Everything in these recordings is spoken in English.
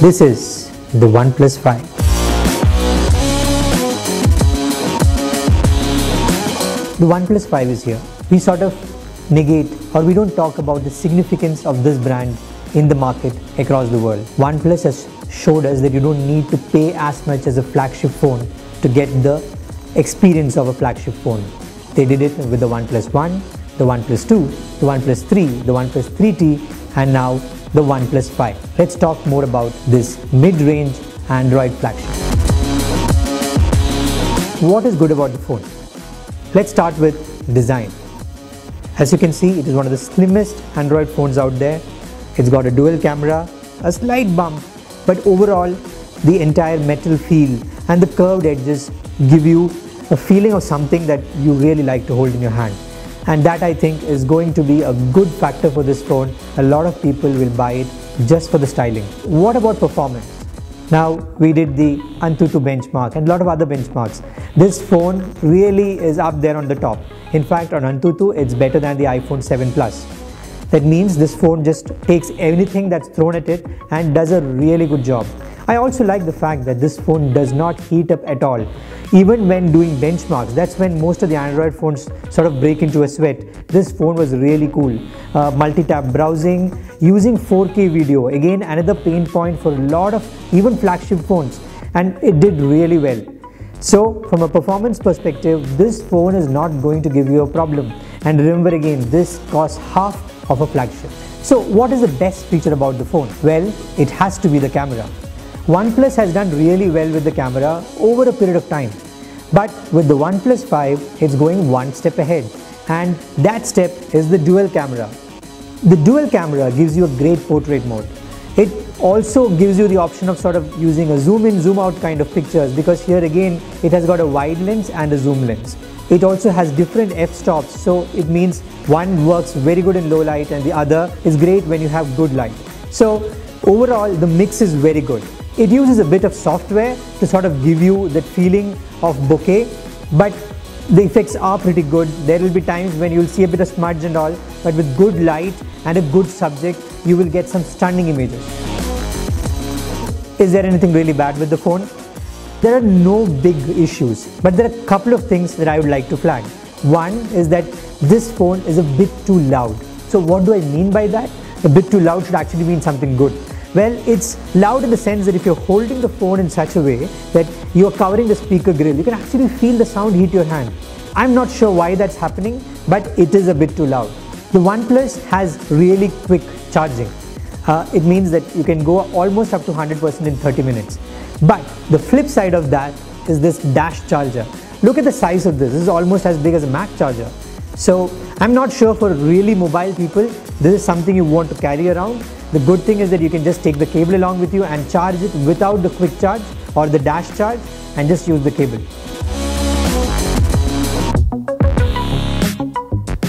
This is the OnePlus 5. The OnePlus 5 is here. We sort of negate or we don't talk about the significance of this brand in the market across the world. OnePlus has showed us that you don't need to pay as much as a flagship phone to get the experience of a flagship phone. They did it with the OnePlus 1, the OnePlus 2, the OnePlus 3, the OnePlus 3T, and now the OnePlus 5. Let's talk more about this mid-range Android flagship. What is good about the phone? Let's start with design. As you can see, it is one of the slimmest Android phones out there. It's got a dual camera, a slight bump, but overall the entire metal feel and the curved edges give you a feeling of something that you really like to hold in your hand. And that, I think, is going to be a good factor for this phone. A lot of people will buy it just for the styling. What about performance? Now, we did the Antutu benchmark and a lot of other benchmarks. This phone really is up there on the top. In fact, on Antutu, it's better than the iPhone 7 Plus. That means this phone just takes everything that's thrown at it and does a really good job. I also like the fact that this phone does not heat up at all. Even when doing benchmarks, that's when most of the Android phones sort of break into a sweat. This phone was really cool. Multi-tab browsing, using 4K video, again another pain point for a lot of even flagship phones, and it did really well. So from a performance perspective, this phone is not going to give you a problem. And remember again, this costs half of a flagship. So what is the best feature about the phone? Well, it has to be the camera. OnePlus has done really well with the camera over a period of time. But with the OnePlus 5, it's going one step ahead. And that step is the dual camera. The dual camera gives you a great portrait mode. It also gives you the option of sort of using a zoom in, zoom out kind of pictures, because here again, it has got a wide lens and a zoom lens. It also has different f-stops, so it means one works very good in low light and the other is great when you have good light. So overall, the mix is very good. It uses a bit of software to sort of give you that feeling of bokeh, but the effects are pretty good. There will be times when you'll see a bit of smudge and all, but with good light and a good subject, you will get some stunning images. Is there anything really bad with the phone? There are no big issues, but there are a couple of things that I would like to flag. One is that this phone is a bit too loud. So what do I mean by that? A bit too loud should actually mean something good. Well, it's loud in the sense that if you're holding the phone in such a way that you're covering the speaker grill, you can actually feel the sound hit your hand. I'm not sure why that's happening, but it is a bit too loud. The OnePlus has really quick charging. It means that you can go almost up to 100% in 30 minutes. But the flip side of that is this dash charger. Look at the size of this. This is almost as big as a Mac charger. So I'm not sure for really mobile people, this is something you want to carry around. The good thing is that you can just take the cable along with you and charge it without the quick charge or the dash charge and just use the cable.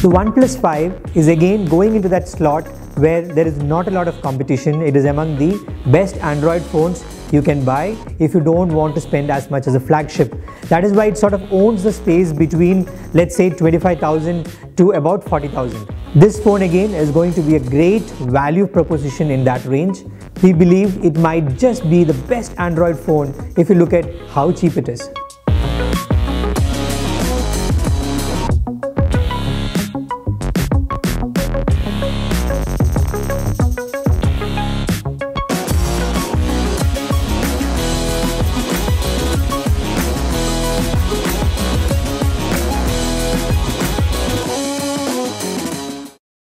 The OnePlus 5 is again going into that slot where there is not a lot of competition. It is among the best Android phones you can buy if you don't want to spend as much as a flagship. That is why it sort of owns the space between, let's say, 25,000 to about 40,000. This phone again is going to be a great value proposition in that range. We believe it might just be the best Android phone if you look at how cheap it is.